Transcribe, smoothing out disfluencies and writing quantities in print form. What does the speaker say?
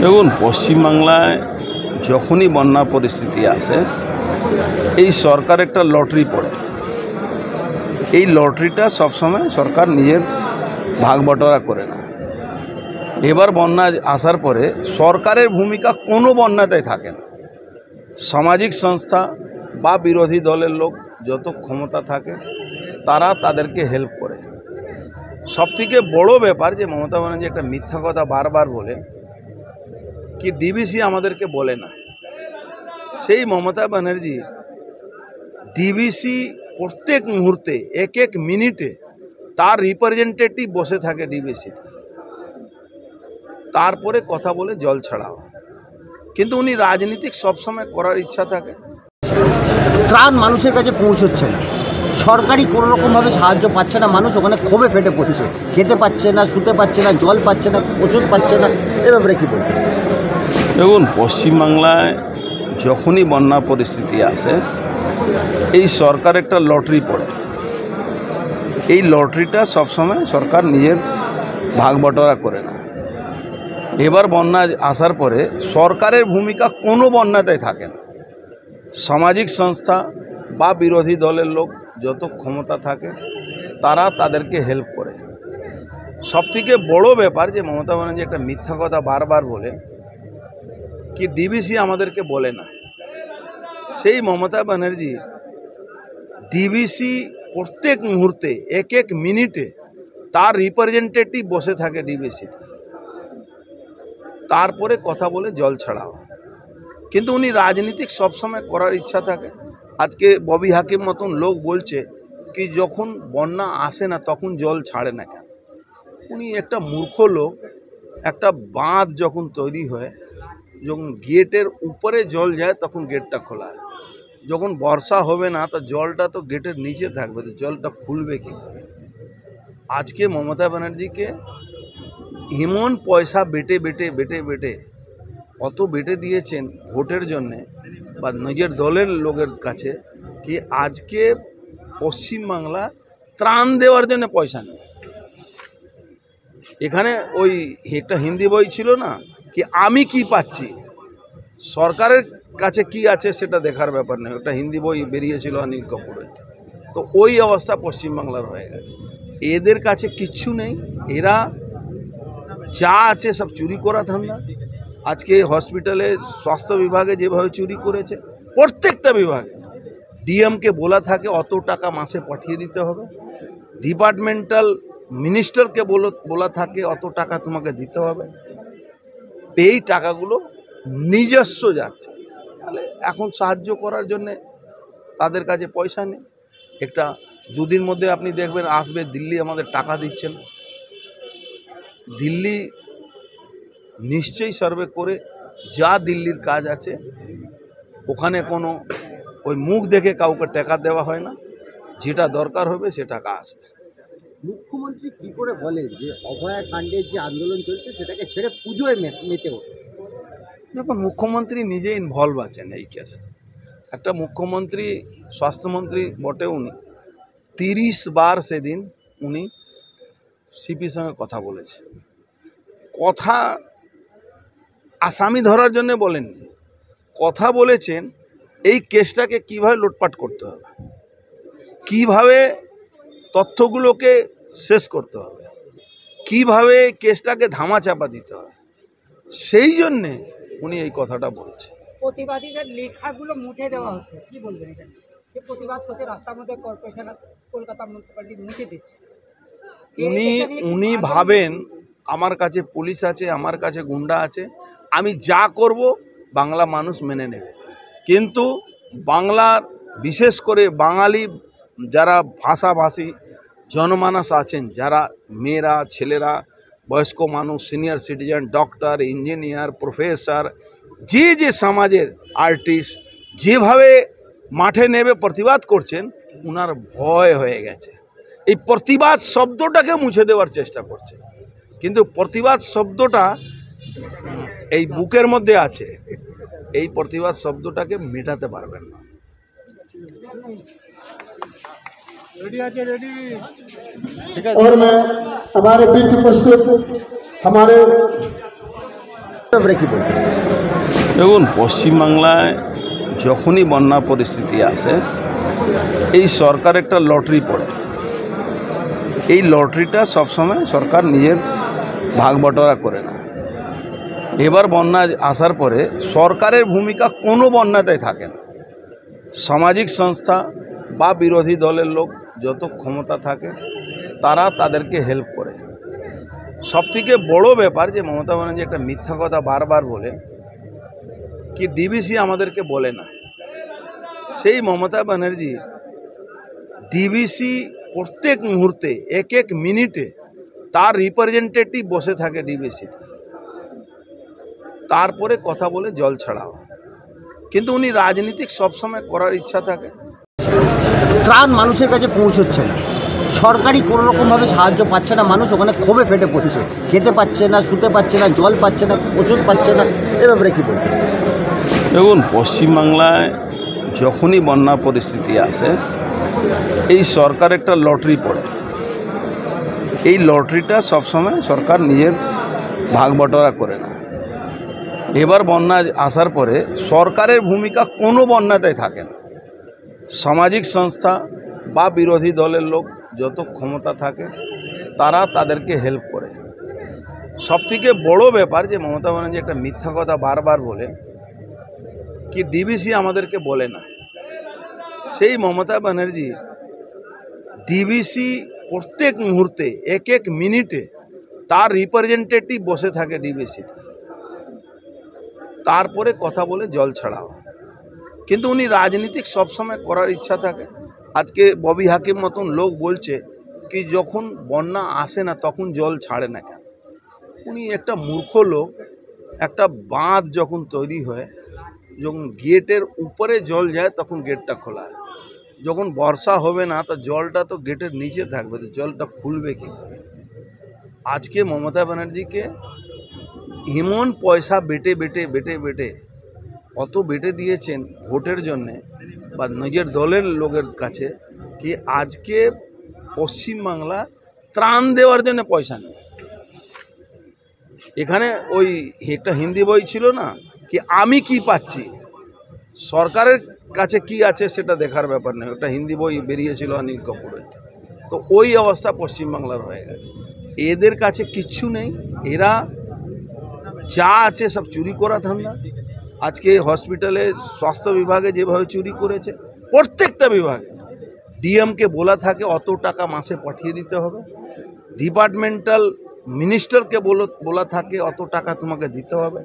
দেখুন, পশ্চিমবাংলায় যখনই বন্যা পরিস্থিতি আসে এই সরকার একটা লটারি পড়ে। এই লটারিটা সবসময় সরকার নিজের ভাগ বটরা করে না। এবার বন্যা আসার পরে সরকারের ভূমিকা কোনো বন্যাতেই থাকে না। সামাজিক সংস্থা বা বিরোধী দলের লোক যত ক্ষমতা থাকে তারা তাদেরকে হেল্প করে। সবথেকে বড় ব্যাপার যে মমতা ব্যানার্জি একটা মিথ্যা কথা বারবার বলেন कि डीवीसी আমাদেরকে বলে না। সেই মমতা ব্যানার্জি डीवीसी প্রত্যেক মুহূর্তে এক এক মিনিটে তার রিপ্রেজেন্টেটিভ বসে থাকে डीवीसीতে, তারপরে কথা বলে জল ছাড়াও। কিন্তু উনি রাজনীতিক সবসময় করার ইচ্ছা থাকে। ত্রাণ মানুষের কাছে পৌঁছচ্ছে না, সরকারি কোনো রকমভাবে সাহায্য পাচ্ছে না। মানুষ ওখানে ক্ষোভে ফেটে পড়ছে, খেতে পাচ্ছে না, শুতে পাচ্ছে না, জল পাচ্ছে না, ওষুধ পাচ্ছে না। এ ব্যাপারে কী বলবেন? দেখুন, পশ্চিমবাংলায় যখনই বন্যা পরিস্থিতি আসে এই সরকার একটা লটারি পড়ে। এই লটারিটা সবসময় সরকার নিজের ভাগ বটরা করে না। এবার বন্যা আসার পরে সরকারের ভূমিকা কোনো বন্যাতেই থাকে না। সামাজিক সংস্থা বা বিরোধী দলের লোক যত ক্ষমতা থাকে তারা তাদেরকে হেল্প করে। সবথেকে বড় ব্যাপার যে মমতা ব্যানার্জি একটা মিথ্যা কথা বারবার বলেন कि डीवीसी আমাদেরকে বলে না। সেই মমতা ব্যানার্জি डीवीसी প্রত্যেক মুহূর্তে এক এক মিনিটে তার রিপ্রেজেন্টেটিভ বসে থাকে डीवीसीতে, তারপরে কথা বলে জল ছাড়াও। কিন্তু উনি রাজনীতিক সবসময় করার ইচ্ছা থাকে। আজকে ববি হাকিম মতন লোক বলছে কি যখন বন্যা আসে না তখন জল ছাড়ে না কেন। উনি একটা মূর্খ লোক। একটা বাঁধ যখন তৈরি হয়, যখন গেটের উপরে জল যায় তখন গেটটা খোলা হয়। যখন বর্ষা হবে না তো জলটা তো গেটের নিচে থাকবে, তো জলটা খুলবে কী করে। আজকে মমতা ব্যানার্জিকে এমন পয়সা বেটে বেটে বেটে বেটে অত বেটে দিয়েছেন ভোটের জন্যে বা নিজের দলের লোকের কাছে কি আজকে পশ্চিমবাংলা ত্রাণ দেওয়ার জন্য পয়সা নেই। এখানে ওই একটা হিন্দি বই ছিল না কি আমি কি পাচ্ছি, সরকারের কাছে কি আছে সেটা দেখার ব্যাপার নেই। একটা হিন্দি বই বেরিয়েছিল অনিল কাপুরের। তো ওই অবস্থা পশ্চিমবাংলার হয়ে গেছে। এদের কাছে কিচ্ছু নেই, এরা যা আছে সব চুরি করা ধান্দা। আজকে হসপিটালে স্বাস্থ্য বিভাগে যেভাবে চুরি করেছে, প্রত্যেকটা বিভাগে ডিএমকে বলা থাকে অত টাকা মাসে পাঠিয়ে দিতে হবে, ডিপার্টমেন্টাল মিনিস্টারকে বলা থাকে অত টাকা তোমাকে দিতে হবে। এই টাকাগুলো নিজস্ব যাচ্ছে। তাহলে এখন সাহায্য করার জন্যে তাদের কাছে পয়সা নেই। একটা দুদিন মধ্যে আপনি দেখবেন আসবে দিল্লি আমাদের টাকা দিচ্ছেন। দিল্লি নিশ্চয়ই সার্ভে করে যা দিল্লির কাজ আছে ওখানে কোনো ওই মুখ দেখে কাউকে টাকা দেওয়া হয় না। যেটা দরকার হবে সে টাকা আসবে। মুখ্যমন্ত্রী কি করে বলেন যে অভয়া কাণ্ডের যে আন্দোলন চলছে সেটাকে ছেড়ে পুজোয় মেতে ওঠে? দেখুন, মুখ্যমন্ত্রী নিজে ইনভলভ আছেন এই কেসে। একটা মুখ্যমন্ত্রী স্বাস্থ্যমন্ত্রী বটে, উনি 30 বার সেদিন উনি সিপির সঙ্গে কথা বলেছে। কথা আসামি ধরার জন্য বলেননি, কথা বলেছেন এই কেসটাকে কিভাবে লুটপাট করতে হবে, কিভাবে তথ্যগুলোকে শেষ করতে হবে, কিভাবে কেসটাকে ধামাচাপা দিতে হবে। সেই জন্যে উনি এই কথাটা বলছেন। প্রতিবাদীদের লেখাগুলো মুছে দেওয়া হচ্ছে, কি বলবেন এটা? যে প্রতিবাদ করছে রাস্তার মধ্যে কর্পোরেশন কলকাতা মিউনিসিপ্যালিটি মুছে দিচ্ছে। উনি ভাবেন আমার কাছে পুলিশ আছে, আমার কাছে গুন্ডা আছে, আমি যা করব বাংলা মানুষ মেনে নেবে। কিন্তু বাংলার বিশেষ করে বাঙালি যারা ভাষাভাষী জনমানস আছেন, যারা মেয়েরা ছেলেরা বয়স্ক মানুষ, senior citizen, doctor, engineer, professor, যে যে সমাজের আর্টিস্ট যেভাবে মাঠে নেমে প্রতিবাদ করছেন, ওনার ভয় হয়ে গেছে। এই প্রতিবাদ শব্দটাকে মুছে দেওয়ার চেষ্টা করছে, কিন্তু প্রতিবাদ শব্দটা এই বুকের মধ্যে আছে, এই প্রতিবাদ শব্দটাকে মেটাতে পারবেন না। और मैं हमारे बीच उपस्थित हमारे কি বলবেন? দেখুন, পশ্চিমবাংলায় যখনই বন্যা পরিস্থিতি আসে এই সরকার একটা লটারি পড়ে। এই লটারিটা সবসময় সরকার নিজের ভাগ বটরা করে না। এবার বন্যা আসার পরে সরকারের ভূমিকা কোনো বন্যাতেই থাকে না। সামাজিক সংস্থা বা বিরোধী দলের লোক যত ক্ষমতা থাকে তারা তাদেরকে হেল্প করে। সবথেকে বড় ব্যাপার যে মমতা ব্যানার্জি একটা মিথ্যা কথা বারবার বলেন কি ডিবিসি আমাদেরকে বলে না। সেই মমতা ব্যানার্জি ডিবিসি প্রত্যেক মুহূর্তে এক এক মিনিটে তার রিপ্রেজেন্টেটিভ বসে থাকে ডিবিসিতে, তারপরে কথা বলে জল ছাড়াও। কিন্তু উনি রাজনীতিক সবসময় করার ইচ্ছা থাকে। ত্রাণ মানুষের কাছে পৌঁছচ্ছে না, সরকারি কোনো রকমভাবে সাহায্য পাচ্ছে না, মানুষ ওখানে ক্ষোভে ফেটে পড়ছে, খেতে পাচ্ছে না, শুতে পাচ্ছে না, জল পাচ্ছে না, ওষুধ পাচ্ছে না। এ ব্যাপারে কী বলবেন? দেখুন, পশ্চিমবাংলায় যখনই বন্যা পরিস্থিতি আসে এই সরকার একটা লটারি পড়ে। এই লটারিটা সবসময় সরকার নিজের ভাগ বটরা করে না। এবার বন্যা আসার পরে সরকারের ভূমিকা কোনো বন্যাতেই থাকে না। সামাজিক সংস্থা বা বিরোধী দলের লোক যত ক্ষমতা থাকে তারা তাদেরকে হেল্প করে। সবথেকে বড় ব্যাপার যে মমতা ব্যানার্জি একটা মিথ্যা কথা বারবার বলেন কি ডিবিসি আমাদেরকে বলে না। সেই মমতা ব্যানার্জি ডিবিসি প্রত্যেক মুহূর্তে এক এক মিনিটে তার রিপ্রেজেন্টেটিভ বসে থাকে ডিবিসিতে, তারপরে কথা বলে জল ছাড়াও। কিন্তু উনি রাজনীতিক সবসময় করার ইচ্ছা থাকে। আজকে ববি হাকিম মতন লোক বলছে কি যখন বন্যা আসে না তখন জল ছাড়ে না কেন। উনি একটা মূর্খ লোক। একটা বাঁধ যখন তৈরি হয়, যখন গেটের উপরে জল যায় তখন গেটটা খোলা হয়। যখন বর্ষা হবে না তো জলটা তো গেটের নিচে থাকবে, তো জলটা খুলবে কী করে। আজকে মমতা ব্যানার্জিকে এমন পয়সা বেটে বেটে বেটে বেটে অত বেটে দিয়েছেন ভোটের জন্যে বা নিজের দলের লোকের কাছে কি আজকে পশ্চিমবাংলা ত্রাণ দেওয়ার জন্য পয়সা নেই। এখানে ওই একটা হিন্দি বই ছিল না কি আমি কি পাচ্ছি, সরকারের কাছে কি আছে সেটা দেখার ব্যাপার নেই। একটা হিন্দি বই বেরিয়েছিল অনিল কাপুরে। তো ওই অবস্থা পশ্চিমবাংলার হয়ে গেছে। এদের কাছে কিচ্ছু নেই, এরা যা আছে সব চুরি করা ধান্দা। আজকে হসপিটালে স্বাস্থ্য বিভাগে যেভাবে চুরি করেছে, প্রত্যেকটা বিভাগে ডিএমকে বলা থাকে অত টাকা মাসে পাঠিয়ে দিতে হবে, ডিপার্টমেন্টাল মিনিস্টারকে বলা থাকে অত টাকা তোমাকে দিতে হবে।